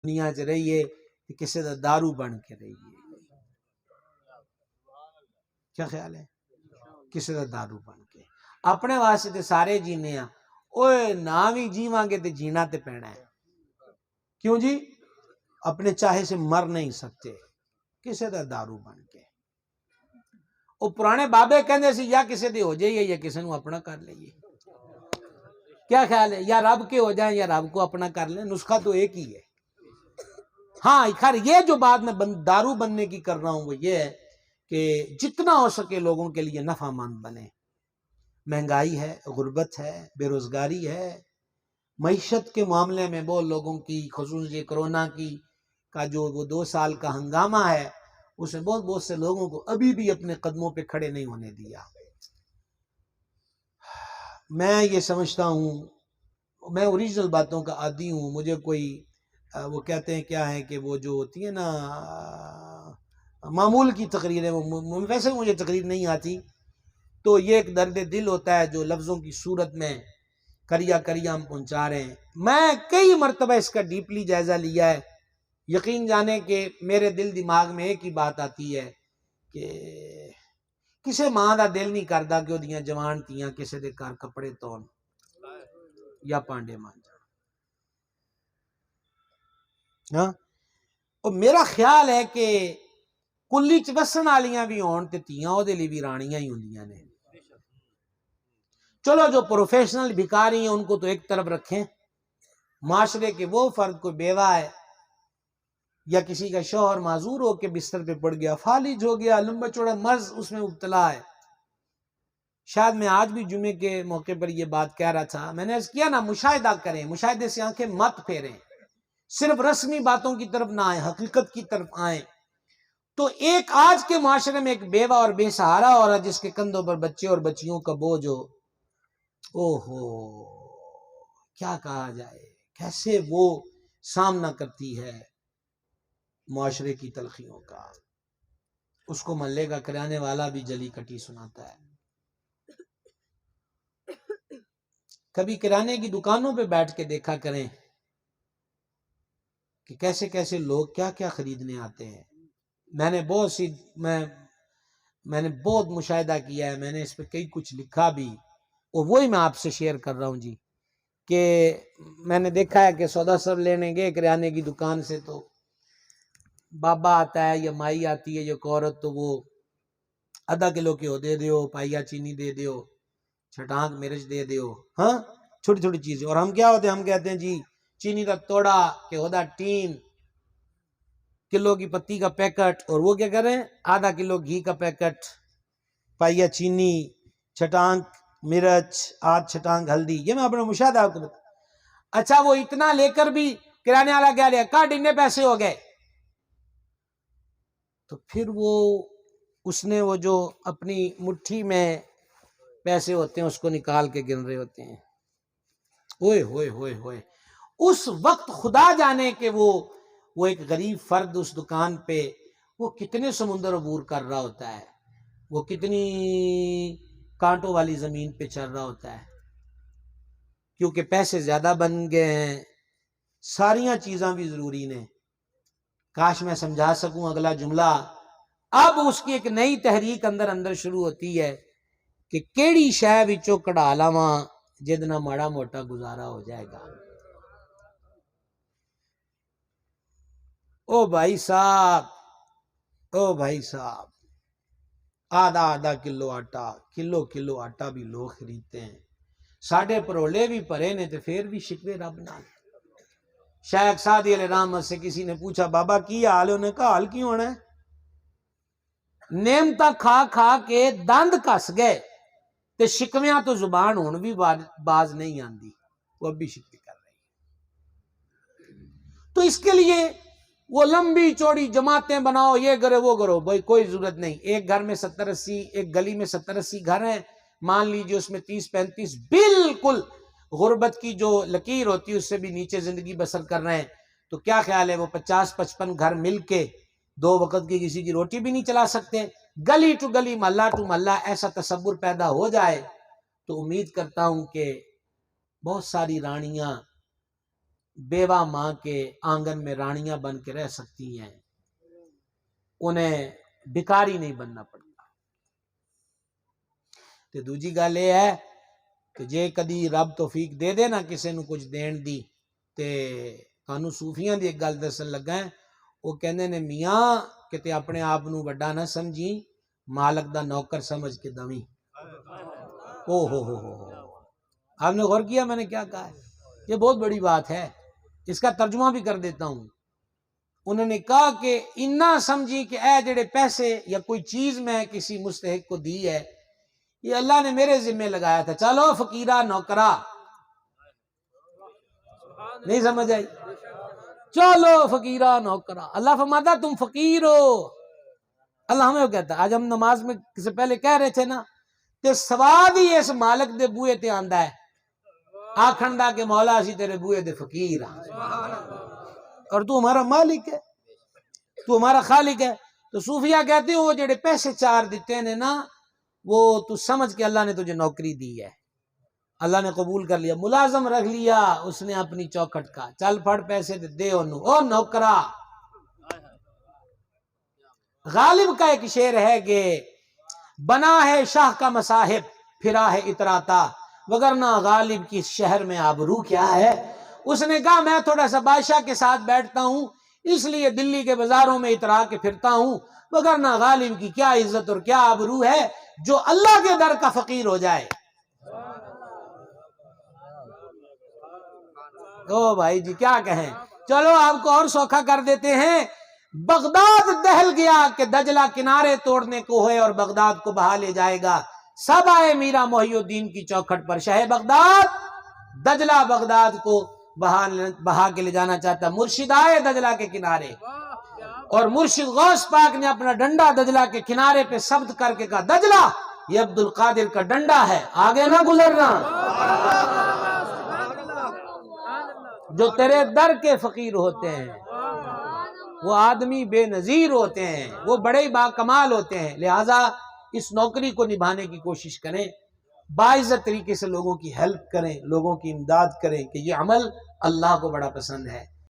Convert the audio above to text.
دنیا چ رہیے کہ کسی دا دارو بن کے رہیے. کیا خیال ہے؟ کسی دا دارو بن کے اپنے واسطے تے سارے جینے ہاں، اوے نہ بھی جیواں گے تے جینا تے پینا ہے. کیوں جی؟ اپنے چاہے سے مر نہیں سکتے کسی دا دارو بن کے. وہ پرانے بابے کہندے سی یا کسی دے ہو جائیے یا کسی نو اپنا کر لئیے. کیا خیال ہے؟ یا رب کے ہو جائیں یا رب کو اپنا کر لیں، نسخہ تو ایک ہی ہے. ہاں خیر یہ جو بات میں دارو بننے کی کر رہا ہوں وہ یہ ہے کہ جتنا ہو سکے لوگوں کے لیے نفع مند بنے. مہنگائی ہے، غربت ہے، بے روزگاری ہے، معیشت کے معاملے میں بہت لوگوں کی، خصوصاً یہ کرونا کی کا جو وہ 2 سال کا ہنگامہ ہے، اس نے بہت سے لوگوں کو ابھی بھی اپنے قدموں پہ کھڑے نہیں ہونے دیا. میں یہ سمجھتا ہوں، میں اوریجنل باتوں کا عادی ہوں. مجھے کوئی وہ کہتے ہیں کیا ہے کہ وہ جو ہوتی ہے نا معمول کی تقریریں، وہ ویسے مجھے تقریر نہیں آتی، تو یہ ایک درد دل ہوتا ہے جو لفظوں کی صورت میں کریا ہم پہنچا رہے ہیں. میں کئی مرتبہ اس کا ڈیپلی جائزہ لیا ہے. یقین جانے کہ میرے دل دماغ میں ایک ہی بات آتی ہے کہ کسے ماں دا دل نہیں کردا کہ وہ جوان تیاں کسے دے گھر کپڑے تون یا پانڈے مان جان. ہاں، اور میرا خیال ہے کہ کلی چ وسن والیاں بھی ہون تے تیاں او دے لیے بھی رانیاں ہی ہوندیاں نے. چلو جو پروفیشنل بھکاری ہیں ان کو تو ایک طرف رکھیں، معاشرے کے وہ فرد کوئی بیوہ ہے یا کسی کا شوہر معذور ہو کے بستر پہ پڑ گیا، فالج ہو گیا، لمبا چوڑا مرض اس میں مبتلا ہے. شاید میں آج بھی جمعے کے موقع پر یہ بات کہہ رہا تھا، میں نے عرض کیا نا مشاہدہ کریں، مشاہدے سے آنکھیں مت پھیریں، صرف رسمی باتوں کی طرف نہ آئیں، حقیقت کی طرف آئیں. تو ایک آج کے معاشرے میں ایک بیوہ اور بے سہارا عورت جس کے کندھوں پر بچے اور بچیوں کا بوجھ ہو، اوہو کیا کہا جائے، کیسے وہ سامنا کرتی ہے معاشرے کی تلخیوں کا. اس کو محلے کا کرانے والا بھی جلی کٹی سناتا ہے. کبھی کرانے کی دکانوں پہ بیٹھ کے دیکھا کریں کہ کیسے کیسے لوگ کیا کیا خریدنے آتے ہیں. میں نے بہت مشاہدہ کیا ہے، میں نے اس پہ کئی کچھ لکھا بھی، اور وہی میں آپ سے شیئر کر رہا ہوں جی. کہ میں نے دیکھا ہے کہ سودا سب لینے گئے کرانے کی دکان سے، تو بابا آتا ہے یا مائی آتی ہے یا عورت، تو وہ ½ کلو گھیو دے دیو، پائیا چینی دے دیو، چھٹانک مرچ دے دیو. ہاں چھوٹی چھوٹی چیزیں. اور ہم کیا ہوتے ہیں، ہم کہتے ہیں جی چینی کا توڑا، گھیو دا ٹین، کلو کی پتی کا پیکٹ، اور وہ کیا کریں ½ کلو گھی کا پیکٹ، پائیا چینی، چھٹانک مرچ، آدھ چھٹانک ہلدی. یہ میں اپنا مشاہدہ آپ کو بتا. اچھا وہ اتنا لے کر بھی کرانے والا کیا لیا، کاٹ اتنے پیسے ہو گئے. تو پھر اس نے وہ جو اپنی مٹھی میں پیسے ہوتے ہیں اس کو نکال کے گن رہے ہوتے ہیں. ہوئے ہوئے ہوئے ہوئے اس وقت خدا جانے کہ وہ ایک غریب فرد اس دکان پہ وہ کتنے سمندر عبور کر رہا ہوتا ہے، وہ کتنی کانٹوں والی زمین پہ چل رہا ہوتا ہے، کیونکہ پیسے زیادہ بن گئے ہیں. ساریاں چیزاں بھی ضروری نے. کاش میں سمجھا سکوں اگلا جملہ. اب اس کی ایک نئی تحریک اندر شروع ہوتی ہے کہ کیڑی شے وچوں کڑا لاواں جد نہ ماڑا موٹا گزارا ہو جائے گا. او بھائی صاحب آدھا کلو آٹا، کلو آٹا بھی لوگ خریدتے ہیں. ساڑھے پرولے بھی پرے نے تو پھر بھی شکوے رب نال. شیخ سعدی علیہ رحمت سے کسی نے پوچھا بابا کی حال ہے؟ انہوں نے کہا حال کی ہونا ہے، نعمتہ کھا کھا کے دند کس گئے تے شکویاں تو زبان ہون بھی باز نہیں آندی، وہ اب بھی شکوے کر رہی ہے. تو اس کے لیے وہ لمبی چوڑی جماعتیں بناؤ، یہ کرو وہ کرو، بھائی کوئی ضرورت نہیں. ایک گھر میں 70-80، ایک گلی میں 70-80 گھر ہیں، مان لیجئے اس میں 30-35 بالکل غربت کی جو لکیر ہوتی ہے اس سے بھی نیچے زندگی بسر کر رہے ہیں. تو کیا خیال ہے وہ 50-55 گھر مل کے 2 وقت کی کسی کی روٹی بھی نہیں چلا سکتے؟ گلی ٹو گلی، محلہ ٹو محلہ ایسا تصور پیدا ہو جائے تو امید کرتا ہوں کہ بہت ساری رانیاں بیوہ ماں کے آنگن میں رانیاں بن کے رہ سکتی ہیں، انہیں بھکاری نہیں بننا پڑتا۔ تے دوجی گل یہ ہے کہ جے کدی رب توفیق دے دے نا کسے نو کچھ دین دی، تے تانوں صوفیاں دی ایک گل دسن لگا ہے، وہ کہندے نے میاں کہ تے اپنے آپ نو بڑا نہ سمجھی، مالک دا نوکر سمجھ کے دویں۔ او ہو آپ نے غور کیا میں نے کیا کہا ہے؟ یہ بہت بڑی بات ہے، اس کا ترجمہ بھی کر دیتا ہوں۔ انہوں نے کہا کہ اتنا سمجھی کہ اے جڑے پیسے یا کوئی چیز میں کسی مستحق کو دی ہے، یہ اللہ نے میرے ذمہ لگایا تھا، چلو فقیرہ نوکرا، نہیں سمجھ آئی؟ چلو فقیرہ نوکرا، اللہ فرماتا تم فقیر ہو۔ اللہ ہمیں وہ کہتا ہے، آج ہم نماز میں سے پہلے کہہ رہے تھے نا کہ سواد ہی اس مالک دے بوئے تے آندا ہے، آکھن دا کہ مولا اسی تیرے بوئے دے فقیر ہاں، اور تو ہمارا مالک ہے، تو ہمارا خالق ہے۔ تو صوفیہ کہتے ہیں وہ جڑے پیسے چار دیتے نے نا، وہ تو سمجھ کے اللہ نے تجھے نوکری دی ہے، اللہ نے قبول کر لیا، ملازم رکھ لیا اس نے اپنی چوکھٹ کا، چل پھڑ پیسے دے انہوں، او نوکرا۔ غالب کا ایک شعر ہے کہ بنا ہے شاہ کا مصاحب پھرا ہے اتراتا، وگرنہ غالب کی شہر میں آبرو کیا ہے۔ اس نے کہا میں تھوڑا سا بادشاہ کے ساتھ بیٹھتا ہوں اس لیے دلی کے بازاروں میں اترا کے پھرتا ہوں، وگرنہ غالب کی کیا عزت اور کیا آبرو ہے جو اللہ کے در کا فقیر ہو جائے۔ او بھائی جی کیا کہیں، چلو آپ کو اور سوکھا کر دیتے ہیں۔ بغداد دہل گیا کہ دجلہ کنارے توڑنے کو ہے اور بغداد کو بہا لے جائے گا، سب آئے میرا محی الدین کی چوکھٹ پر، شہ بغداد دجلہ بغداد کو بہا کے لے جانا چاہتا، مرشد آئے دجلہ کے کنارے، اور مرشد غوث پاک نے اپنا ڈنڈا دجلہ کے کنارے پہ ثبت کر کے کہا دجلہ یہ عبد القادر کا ڈنڈا ہے، آگے نہ گزرنا۔ جو تیرے در کے فقیر ہوتے ہیں وہ آدمی بے نظیر ہوتے ہیں، وہ بڑے با کمال ہوتے ہیں، لہٰذا اس نوکری کو نبھانے کی کوشش کریں، باعزت طریقے سے لوگوں کی ہیلپ کریں، لوگوں کی امداد کریں، کہ یہ عمل اللہ کو بڑا پسند ہے۔